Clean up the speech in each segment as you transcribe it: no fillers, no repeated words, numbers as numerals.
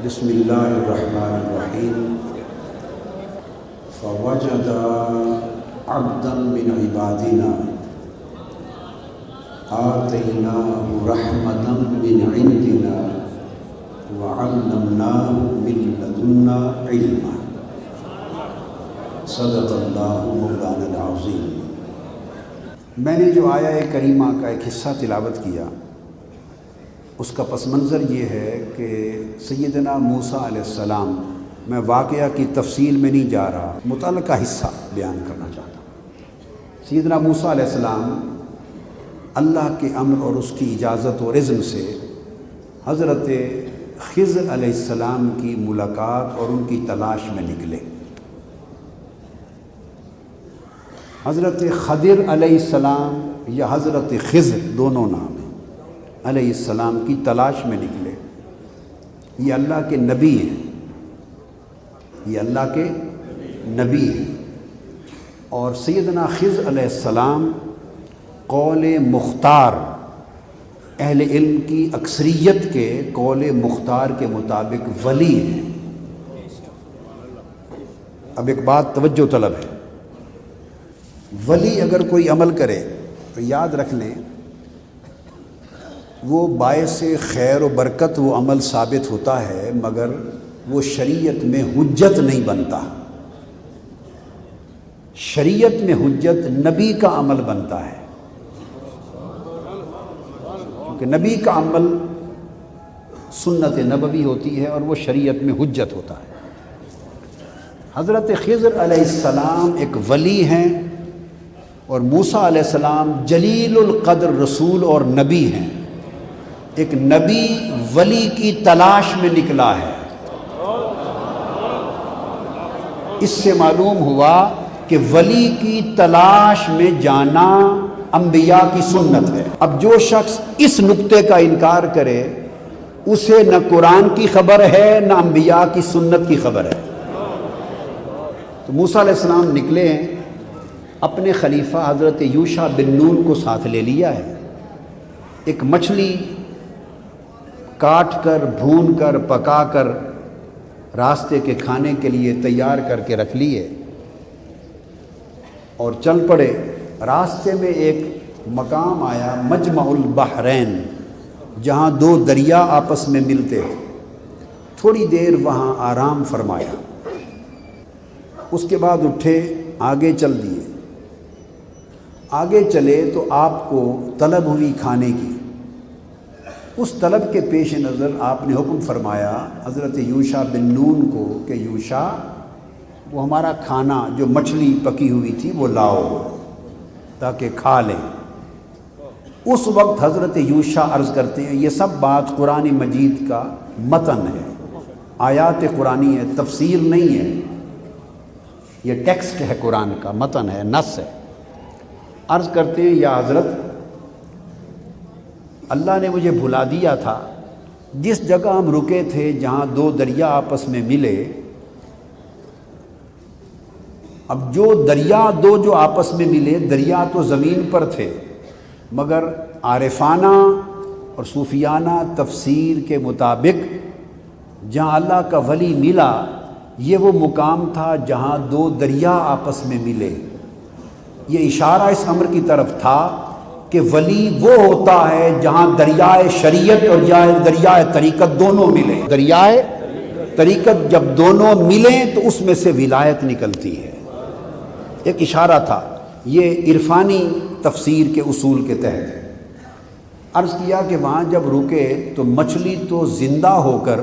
بسم اللہ الرحمن الرحیم فوجد عبدا من عبادنا آتیناہ رحمتا من عندنا وعلمناہ من لدنا علما صدق اللہ مولانا العظیم۔ میں نے جو آیہ کریمہ کا ایک حصہ تلاوت کیا اس کا پس منظر یہ ہے کہ سیدنا موسیٰ علیہ السلام، میں واقعہ کی تفصیل میں نہیں جا رہا، متعلقہ حصہ بیان کرنا چاہتا ہوں۔ سیدنا موسیٰ علیہ السلام اللہ کے امر اور اس کی اجازت اور اذن سے حضرت خضر علیہ السلام کی ملاقات اور ان کی تلاش میں نکلے۔ حضرت خضر علیہ السلام یا حضرت خضر دونوں نام ہیں، علیہ السلام کی تلاش میں نکلے۔ یہ اللہ کے نبی ہیں، یہ اللہ کے نبی ہیں، اور سیدنا خضر علیہ السلام قول مختار، اہل علم کی اکثریت کے قول مختار کے مطابق ولی ہیں۔ اب ایک بات توجہ طلب ہے، ولی اگر کوئی عمل کرے تو یاد رکھ لیں وہ باعث خیر و برکت وہ عمل ثابت ہوتا ہے، مگر وہ شریعت میں حجت نہیں بنتا۔ شریعت میں حجت نبی کا عمل بنتا ہے، کیونکہ نبی کا عمل سنت نبوی ہوتی ہے اور وہ شریعت میں حجت ہوتا ہے۔ حضرت خضر علیہ السلام ایک ولی ہیں اور موسیٰ علیہ السلام جلیل القدر رسول اور نبی ہیں۔ ایک نبی ولی کی تلاش میں نکلا ہے، اس سے معلوم ہوا کہ ولی کی تلاش میں جانا انبیاء کی سنت ہے۔ اب جو شخص اس نقطے کا انکار کرے اسے نہ قرآن کی خبر ہے نہ انبیاء کی سنت کی خبر ہے۔ تو موسیٰ علیہ السلام نکلے ہیں، اپنے خلیفہ حضرت یوشع بن نون کو ساتھ لے لیا ہے، ایک مچھلی کاٹ کر بھون کر پکا کر راستے کے کھانے کے لیے تیار کر کے رکھ لیے اور چل پڑے۔ راستے میں ایک مقام آیا مجمع البحرین، جہاں دو دریا آپس میں ملتے ہیں۔ تھوڑی دیر وہاں آرام فرمایا، اس کے بعد اٹھے، آگے چل دیے۔ آگے چلے تو آپ کو طلب ہوئی کھانے کی، اس طلب کے پیش نظر آپ نے حکم فرمایا حضرت یوشع بن نون کو کہ یوشع وہ ہمارا کھانا جو مچھلی پکی ہوئی تھی وہ لاؤ تاکہ کھا لیں۔ اس وقت حضرت یوشع عرض کرتے ہیں، یہ سب بات قرآن مجید کا متن ہے، آیات قرآنی ہے، تفسیر نہیں ہے، یہ ٹیکسٹ ہے، قرآن کا متن ہے، نص ہے۔ عرض کرتے ہیں، یا حضرت اللہ نے مجھے بھلا دیا تھا، جس جگہ ہم رکے تھے جہاں دو دریا آپس میں ملے، اب جو دریا دو جو آپس میں ملے، دریا تو زمین پر تھے، مگر عارفانہ اور صوفیانہ تفسیر کے مطابق جہاں اللہ کا ولی ملا یہ وہ مقام تھا جہاں دو دریا آپس میں ملے۔ یہ اشارہ اس امر کی طرف تھا کہ ولی وہ ہوتا ہے جہاں دریائے شریعت اور دریائے طریقت دونوں ملیں۔ دریائے طریقت جب دونوں ملیں تو اس میں سے ولایت نکلتی ہے، ایک اشارہ تھا۔ یہ عرفانی تفسیر کے اصول کے تحت عرض کیا کہ وہاں جب رکے تو مچھلی تو زندہ ہو کر،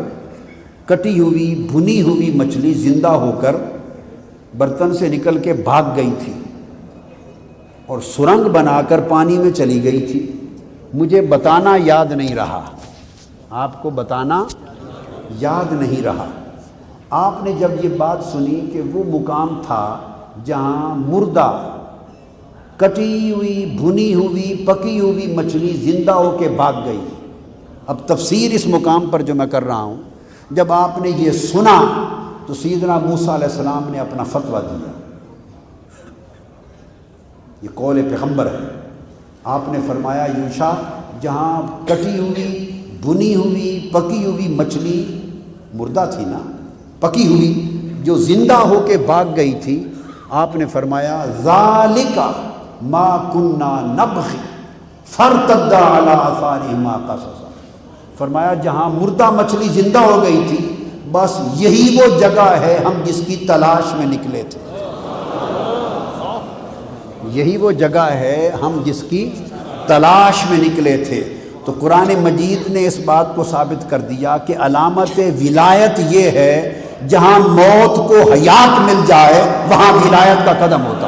کٹی ہوئی بھنی ہوئی مچھلی زندہ ہو کر برتن سے نکل کے بھاگ گئی تھی اور سرنگ بنا کر پانی میں چلی گئی تھی۔ مجھے بتانا یاد نہیں رہا، آپ کو بتانا یاد نہیں رہا۔ آپ نے جب یہ بات سنی کہ وہ مقام تھا جہاں مردہ کٹی ہوئی بھنی ہوئی پکی ہوئی مچھلی زندہ ہو کے بھاگ گئی۔ اب تفسیر اس مقام پر جو میں کر رہا ہوں، جب آپ نے یہ سنا تو سیدنا موسیٰ علیہ السلام نے اپنا فتویٰ دیا، یہ قول پیغمبر ہے۔ آپ نے فرمایا یوشع جہاں کٹی ہوئی بھنی ہوئی پکی ہوئی مچھلی مردہ تھی نا، پکی ہوئی، جو زندہ ہو کے بھاگ گئی تھی، آپ نے فرمایا ذالک ما کننا نبغی فارتدا علی آثارہما قصصا، فرمایا جہاں مردہ مچھلی زندہ ہو گئی تھی بس یہی وہ جگہ ہے ہم جس کی تلاش میں نکلے تھے، یہی وہ جگہ ہے ہم جس کی تلاش میں نکلے تھے۔ تو قرآن مجید نے اس بات کو ثابت کر دیا کہ علامت ولایت یہ ہے جہاں موت کو حیات مل جائے وہاں ولایت کا قدم ہوتا ہے۔